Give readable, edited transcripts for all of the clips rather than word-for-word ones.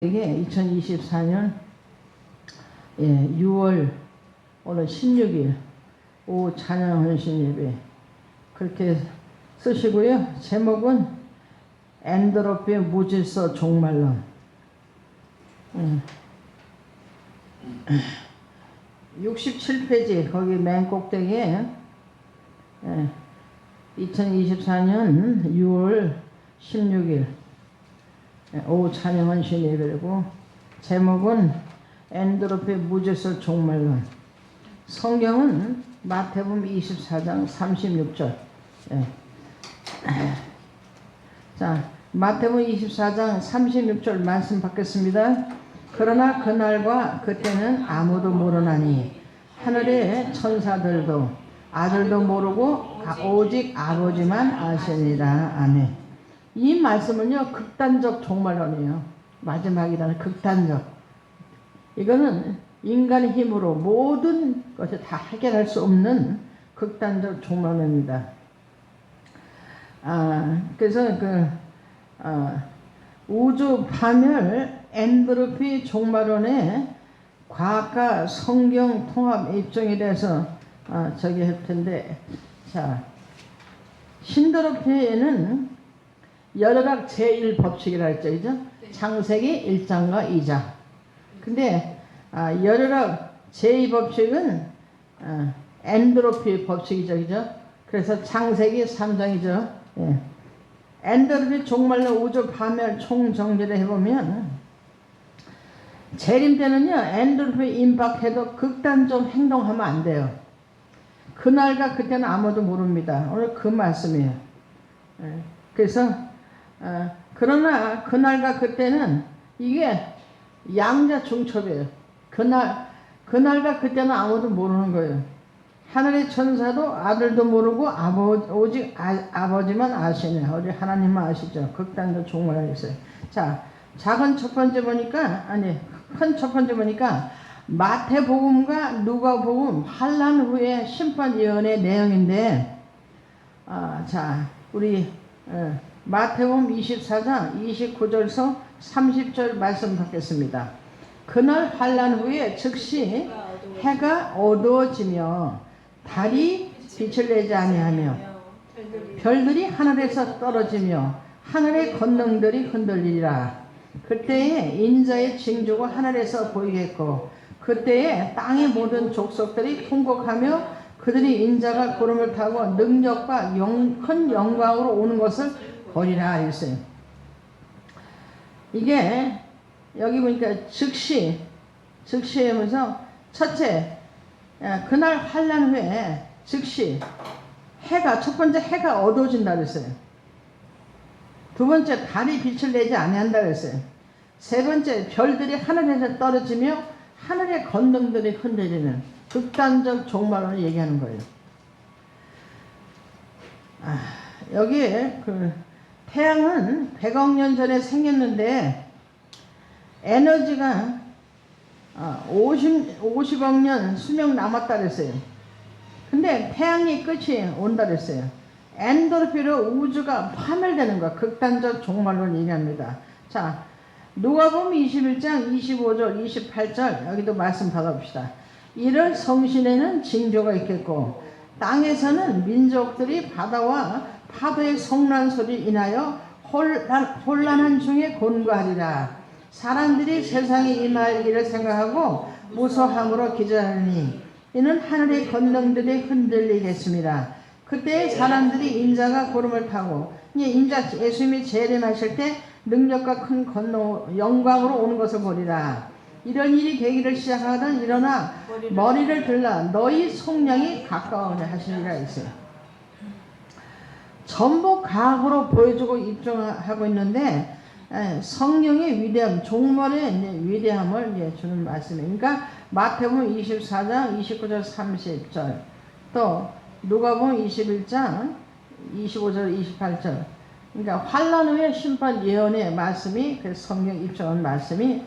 이게 2024년 6월 오늘 16일 오후 찬양 헌신 예배 그렇게 쓰시고요. 제목은 엔드로피의 무질서 종말론. 67페이지 거기 맨 꼭대기에 2024년 6월 16일 오후 찬양 헌신 예배고 제목은 엔드로피의 무질서 종말론. 성경은 마태복음 24장 36절. 자, 마태복음 24장 36절 말씀 받겠습니다. 그러나 그날과 그때는 아무도 모르나니 하늘의 천사들도 아들도 모르고 오직 아버지만 아시니라. 아멘. 이 말씀은요, 극단적 종말론이에요. 마지막이라는 극단적. 이거는 인간의 힘으로 모든 것을 다 해결할 수 없는 극단적 종말론입니다. 그래서 우주 파멸 엔드로피 종말론의 과학과 성경 통합 입장에 대해서 저기 할 텐데, 자, 신드로피에는 여러각 제1법칙이라 했죠, 그죠? 네. 창세기 1장과 2장. 근데 여러각 제2법칙은 엔드로피 법칙이죠, 그죠? 그래서 창세기 3장이죠. 예. 엔드로피 종말론 우주 파멸 총정리를 해보면 재림 때는요, 엔드로피 임박해도 극단적 행동하면 안 돼요. 그날과 그때는 아무도 모릅니다. 오늘 그 말씀이에요. 예. 그래서 그러나 그날과 그때는 이게 양자 중첩이에요. 그날과 그때는 아무도 모르는 거예요. 하늘의 천사도 아들도 모르고 오직 아버지만 아시네. 우리 하나님만 아시죠. 극단적 종말이 있어요. 자, 작은 첫 번째 보니까, 큰 첫 번째 보니까 마태복음과 누가복음 환란 후에 심판 예언의 내용인데, 자, 우리 마태복음 24장 29절에서 30절 말씀 받겠습니다. 그날 환란 후에 즉시 해가 어두워지며 달이 빛을 내지 아니하며 별들이 하늘에서 떨어지며 하늘의 권능들이 흔들리리라. 그때에 인자의 징조가 하늘에서 보이겠고 그때에 땅의 모든 족속들이 통곡하며 그들이 인자가 구름을 타고 능력과 큰 영광으로 오는 것을 보리라 했어요. 이게 여기 보니까 즉시 하면서 첫째, 그날 환란 후에 즉시 첫 번째 해가 어두워진다 그랬어요. 두 번째, 달이 빛을 내지 아니한다 그랬어요. 세 번째, 별들이 하늘에서 떨어지며 하늘의 권능들이 흔들리는 극단적 종말론을 얘기하는 거예요. 여기에 태양은 100억 년 전에 생겼는데 에너지가 50억 년 수명 남았다 그랬어요. 근데 태양이 끝이 온다 그랬어요. 엔드로피로 우주가 파멸되는 거야. 극단적 종말론 얘기합니다. 자, 누가복음 21장 25절 28절 여기도 말씀 받아봅시다. 이럴 성신에는 징조가 있겠고 땅에서는 민족들이 바다와 파도의 성난 소리 인하여 혼란한 중에 곤고하리라. 사람들이 세상에 임할 일을 생각하고 무서함으로 기절하니 이는 하늘의 권능들이 흔들리겠습니다. 그때 사람들이 인자가 구름을 타고 인자 예수님이 재림하실 때 능력과 큰 영광으로 오는 것을 보리라. 이런 일이 되기를 시작하거든 일어나 머리를 들라 너희 속량이 가까우니 하시리라 했어요. 전부 과학으로 보여주고 입증하고 있는데 성령의 위대함, 종말의 위대함을 주는 말씀이에요. 그러니까 마태복음 24장 29절 30절 또 누가복음 21장 25절 28절 그러니까 환란 후에 심판 예언의 말씀이 그 성경 입증한 말씀이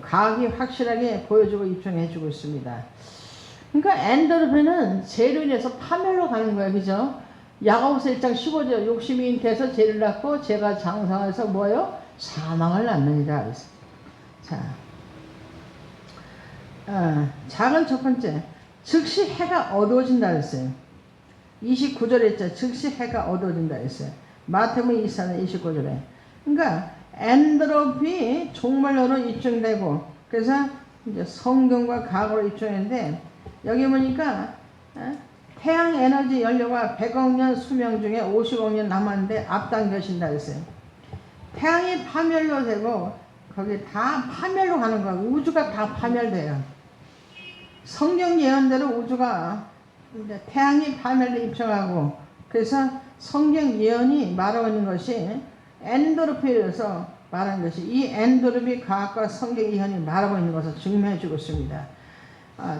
과학이 확실하게 보여주고 입증해주고 있습니다. 그러니까 엔드로피는 죄로 인해서 파멸로 가는 거예요, 그죠? 야고보서 1장 15절 욕심이 잉태해서 죄를 낳고 죄가 장성해서 뭐예요? 사망을 낳느니라. 자, 작은 첫 번째, 즉시 해가 어두워진다 했어요. 29절에 있죠. 즉시 해가 어두워진다 했어요. 마태복음 24장 29절에. 그러니까 엔트로피 종말론으로 입증되고, 그래서 이제 성경과 과거로 입증했는데, 여기 보니까 태양 에너지 연료가 100억 년 수명 중에 50억 년 남았는데 앞당겨진다 했어요. 태양이 파멸로 되고 거기 다 파멸로 가는 거야. 우주가 다 파멸돼요. 성경 예언대로 우주가 이제 태양이 파멸로 입증하고, 그래서 성경 예언이 말하고 있는 것이 엔도르피에서 말하는 것이, 이 엔도르피 과학과 성경 예언이 말하고 있는 것을 증명해 주고 있습니다.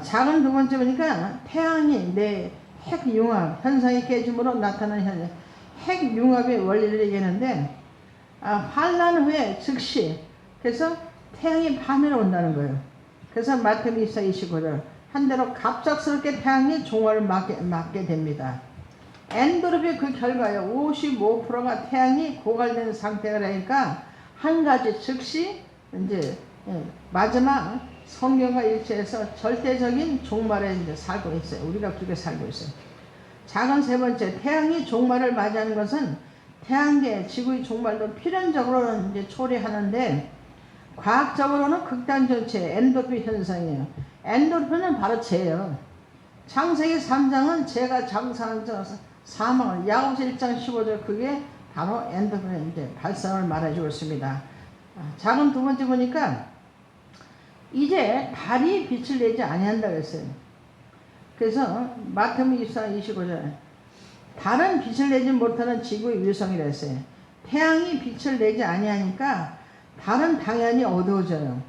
작은 두 번째 보니까 태양이 내 핵융합 현상이 깨짐으로 나타나는 현상, 핵융합의 원리를 얘기하는데, 환란 후에 즉시, 그래서 태양이 파멸해 온다는 거예요. 그래서 마태복음 24장 29절, 한대로 갑작스럽게 태양이 종말을 맞게 됩니다. 엔도르피 그 결과요, 55%가 태양이 고갈된 상태가 되니까 한 가지 즉시 이제 마지막 성경과 일치해서 절대적인 종말에 이제 살고 있어요. 우리가 그렇게 살고 있어요. 작은 세 번째, 태양이 종말을 맞이하는 것은 태양계, 지구의 종말도 필연적으로는 이제 초래하는데, 과학적으로는 극단전체 엔도르피 현상이에요. 엔도르피는 바로 죄예요. 창세기 3장은 죄가 장사한 사망을, 야고보서 1장 15절, 그게 바로 엔도르피 이제 발생을 말해주고 있습니다. 작은 두 번째 보니까 이제 달이 빛을 내지 아니한다고 했어요. 그래서 마태복음 24장 25절, 달은 빛을 내지 못하는 지구의 위성이라 했어요. 태양이 빛을 내지 아니하니까 달은 당연히 어두워져요.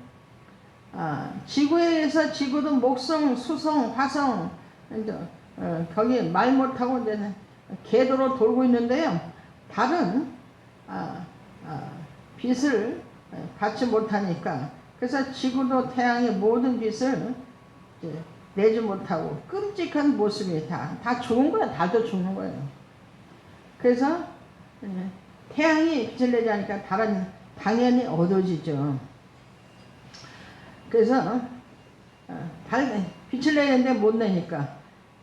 지구에 의해서 지구도 목성, 수성, 화성, 거기 말 못하고 이제 궤도로 돌고 있는데요. 달은 빛을 받지 못하니까, 그래서 지구도 태양의 모든 빛을 내지 못하고 끔찍한 모습이 다 죽은 거예요. 달도 죽는 거예요. 그래서 태양이 빛을 내지 않으니까 달은 당연히 어두워지죠. 그래서 빛을 내는데 못 내니까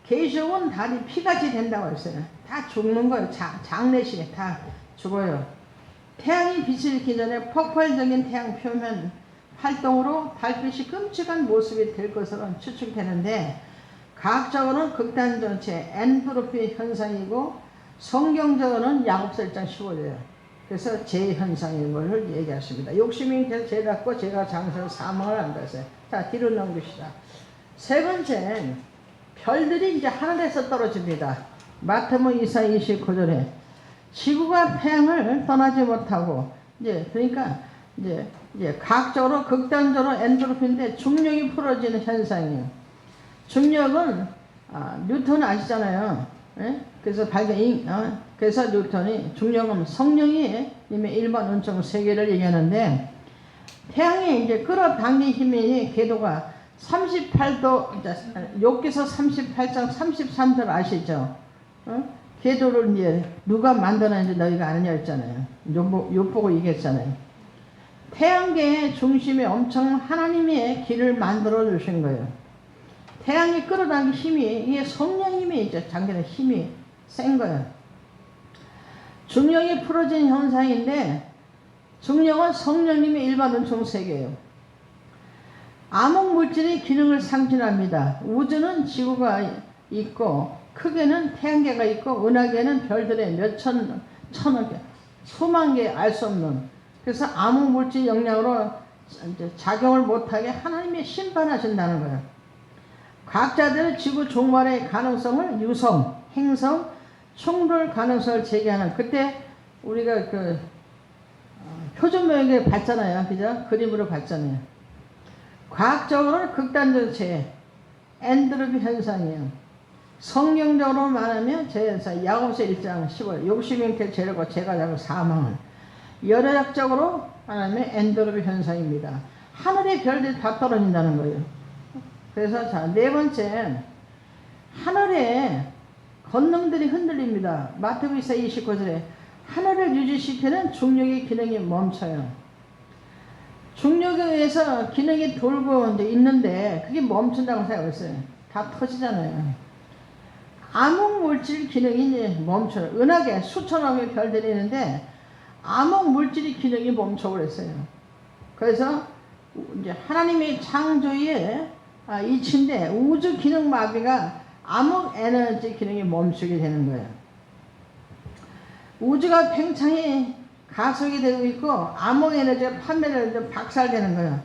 계시록은 달이 피같이 된다고 했어요. 다 죽는 거예요. 장례식에 다 죽어요. 태양이 빛을 잃기 전에 폭발적인 태양 표면 활동으로 달빛이 끔찍한 모습이 될 것으로 추측되는데, 과학적으로는 극단전체 엔트로피 현상이고, 성경적으로는 야고보서 1장 15절이에요. 그래서 재현상인 것을 얘기하십니다. 욕심이 죄 갖고 죄가 장사를 사망을 한다 했어요. 자, 뒤로 넘깁시다. 세 번째, 별들이 이제 하늘에서 떨어집니다. 마태복음 24장 29절에 지구가 태양을 떠나지 못하고, 그러니까 이제 과학적으로 극단적으로 엔도르피인데 중력이 풀어지는 현상이에요. 중력은 뉴턴 아시잖아요. 예? 그래서 그래서 뉴턴이 중력은 성령이 이미 일반 운동 세계를 얘기하는데, 태양이 이제 끌어당긴 힘이 궤도가 38도, 욥기서 38장 33절 아시죠? 궤도를 이제 누가 만들었는지 너희가 아느냐 했잖아요. 욥 보고 얘기했잖아요. 태양계의 중심에 엄청 하나님의 길을 만들어 주신 거예요. 태양이 끌어당긴 힘이, 이게 성령 힘이 있죠. 당기는 힘이 센 거예요. 중력이 풀어진 현상인데, 중력은 성령님의 일반 운송 세계예요. 암흑 물질이 기능을 상실합니다. 우주는 지구가 있고, 크게는 태양계가 있고, 은하계는 별들의 천억 개, 수만 개 알 수 없는, 그래서 암흑 물질 영향으로 작용을 못하게 하나님이 심판하신다는 거예요. 과학자들은 지구 종말의 가능성을 유성, 행성, 충돌 가능성을 제기하는, 그때 우리가 표준 모형을 봤잖아요. 그죠? 그림으로 봤잖아요. 과학적으로는 극단전체 엔트로피 현상이에요. 성경적으로 말하면 야고보서 1장 15절, 욕심이 죄라고 죄가 자고 사망을. 여러학적으로 말하면 엔트로피 현상입니다. 하늘의 별들이 다 떨어진다는 거예요. 그래서 자, 네 번째, 하늘에 권능들이 흔들립니다. 마태복음 29절에 하늘을 유지시키는 중력의 기능이 멈춰요. 중력에 의해서 기능이 돌고 이제 있는데 그게 멈춘다고 생각했어요. 다 터지잖아요. 암흑 물질 기능이 이제 멈춰요. 은하계 수천억의 별들이 있는데 암흑 물질의 기능이 멈춰버렸어요. 그래서 이제 하나님의 창조의 이치인데 우주 기능 마비가 암흑 에너지 기능이 멈추게 되는 거예요. 우주가 팽창이 가속이 되고 있고 암흑 에너지가 판매를 박살되는 거예요.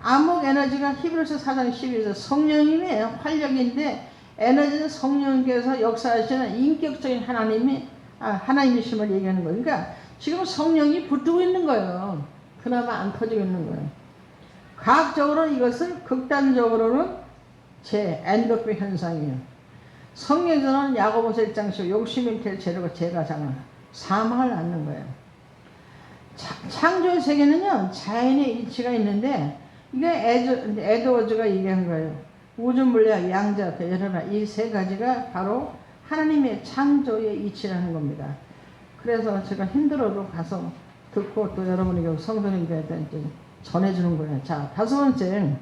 암흑 에너지가 히브리서 4장 12에서 성령님의 활력인데 에너지는 성령께서 역사하시는 인격적인 하나님이심을 얘기하는 거예요. 그러니까 지금 성령이 붙들고 있는 거예요. 그나마 안 터지고 있는 거예요. 과학적으로는 이것을 극단적으로는 엔도르핀 현상이에요. 성경에서는 야고보서 1장씩 욕심이 될 재료가 죄가 사망을 낳는 거예요. 창조 세계는요 자연의 이치가 있는데 이게 에드워즈가 얘기한 거예요. 우주 물리학, 양자, 열혈화 이 세 가지가 바로 하나님의 창조의 이치라는 겁니다. 그래서 제가 힘들어도 가서 듣고 또 여러분에게 성도님들한테 전해주는 거예요. 자, 다섯 번째,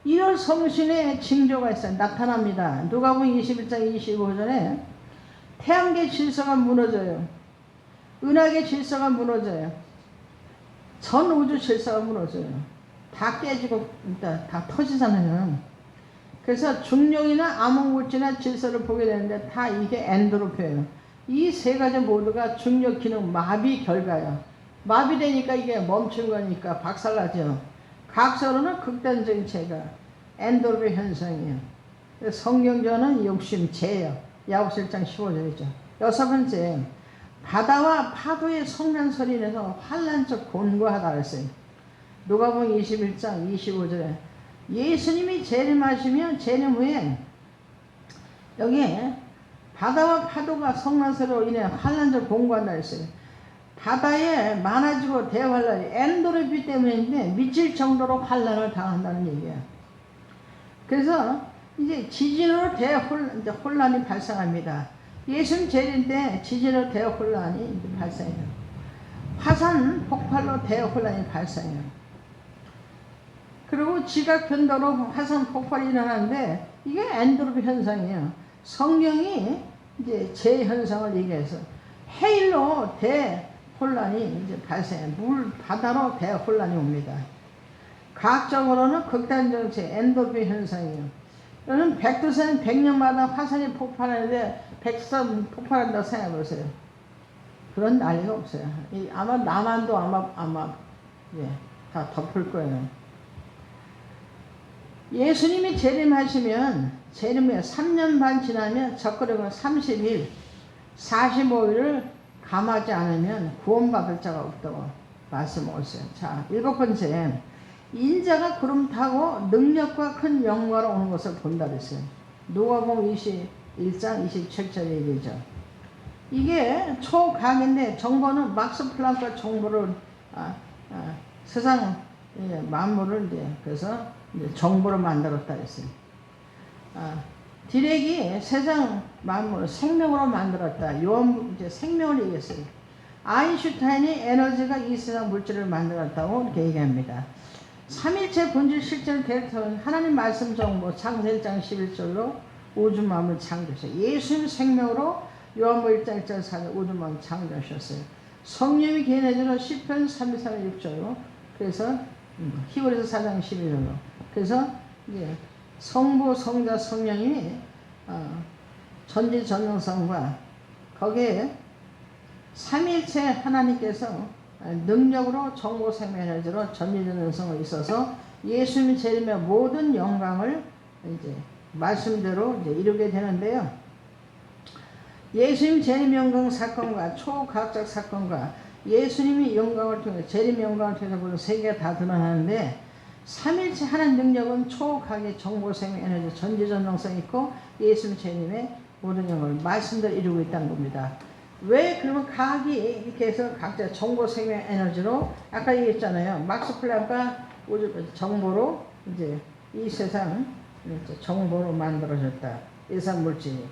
1월 성신의 징조가 있어요. 나타납니다. 누가복음 21장 25절에 태양계 질서가 무너져요. 은하계 질서가 무너져요. 전 우주 질서가 무너져요. 다 깨지고 다 터지잖아요. 그래서 중력이나 암흑물질이나 질서를 보게 되는데 다 이게 엔도르핀이에요. 이 세 가지 모두가 중력 기능 마비 결과예요. 마비되니까 이게 멈춘 거니까 박살나죠. 과학적으로는 극단적인 죄가 엔도르핀 현상이에요. 성경전은 욕심, 죄예요. 야고보서 1장 15절이죠. 여섯 번째, 바다와 파도의 성난 소리 내서 환란적 곤고하다 그랬어요. 누가복음 21장 25절에 예수님이 재림하시면 재림 후에 여기에 바다와 파도가 성난 소리로 인해 환란적 곤고한다 그랬어요. 바다에 많아지고 대환란이 엔도르핀 때문인데 미칠 정도로 환란을 당한다는 얘기야. 그래서 이제 지진으로 대혼란이 발생합니다. 예수님 재림 때 지진으로 대혼란이 발생해요. 화산 폭발로 대혼란이 발생해요. 그리고 지각 변도로 화산 폭발이 일어나는데 이게 엔도르핀 현상이에요. 성경이 이제 제 현상을 얘기해서 해일로 대혼란이 이제 발생해요. 바다로 대혼란이 옵니다. 과학적으로는 극단적 엔도르핀 현상이에요. 여러분 백두산 100년마다 화산이 폭발하는데 백두산 폭발한다고 생각해보세요. 그런 난리가 없어요. 아마 남한도 다 덮을 거예요. 예수님이 재림하시면 재림 후에 3년 반 지나면 적그리고 30일 45일을 감하지 않으면 구원받을 자가 없다고 말씀하셨어요. 자, 일곱 번째, 인자가 구름 타고 능력과 큰 영광으로 오는 것을 본다 그랬어요. 누가복음 21장 27절 얘기죠. 이게 초과학인데 정보는 막스 플랑크가 정보를 세상 만물을 그래서 정보를 만들었다 그랬어요. 디렉이 세상 만물을 생명으로 만들었다. 이제 생명을 얘기했어요. 아인슈타인이 에너지가 이 세상 물질을 만들었다고 이렇게 얘기합니다. 삼일체 본질 실제를 대표하는 하나님 말씀 정보 창세 1장 11절로 우주 만물을 창조했어요. 예수님 생명으로 요한복음 1장 1절 4절 우주 만물을 창조하셨어요. 성령이 개인해져서 시편 33장 6절로 그래서 히브리서 4장 11절로 그래서 이제 성부 성자 성령이 전지전능성과 거기에 삼일체 하나님께서 능력으로 정보생명 에너지로 전지전능성을 있어서 예수님이 재림의 모든 영광을 이제 말씀대로 이제 이루게 되는데요. 예수님 재림 영광 사건과 초과학적 사건과 예수님이 영광을 통해 재림 영광을 통해서 모든 세계가 다 드러나는데 삼일체 하나님 능력은 초과학의 정보생명 에너지 전지전능성이 있고 예수님 재림의 모든 영광을 말씀대로 이루고 있다는 겁니다. 왜 그러면 과학이 이렇게 해서 각자 정보생명 에너지로 아까 얘기했잖아요. 막스 플랑크가 정보로 이제 이 세상 정보로 만들어졌다. 일산 물질이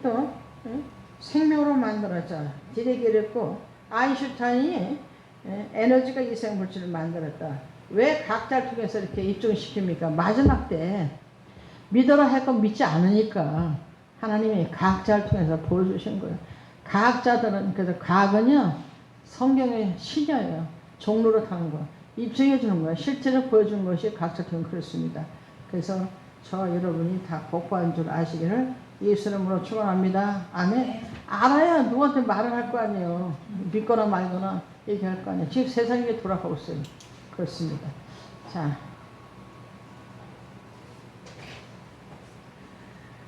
또 생명으로 만들어졌다. 디렉이 이랬고 아인슈타인이 에너지가 이생물질을 만들었다. 왜 각자를 통해서 이렇게 입증시킵니까? 마지막 때 믿어라 할 건 믿지 않으니까 하나님이 각자를 통해서 보여주신 거예요. 각자들은, 그래서 각은요 성경의 신이에요. 종로로 타는 거 입증해 주는 거예요. 실제로 보여주는 것이 각자 통해 그렇습니다. 그래서 저 여러분이 다 복받은 줄 아시기를 예수 이름으로 축원합니다. 아멘. 알아야 누구한테 말을 할 거 아니에요. 믿거나 말거나 얘기할 거 아니에요. 지금 세상이 돌아가고 있어요. 그렇습니다. 자,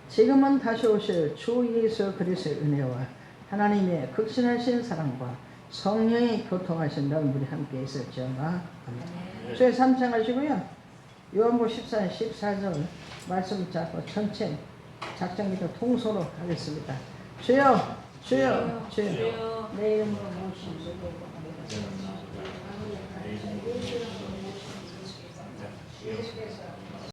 지금은 다시 오실 주 예수 그리스도의 은혜와 하나님의 극진하신 사랑과 성령의 교통하신 너희들이 함께 있을지어다. 주의 삼창하시고요. 요한복음 14장 14절 말씀 잡고 전체 작정기도 통소로 하겠습니다. 주여, 주여, 주여, 내 이름으로 모시옵소서. 예수께서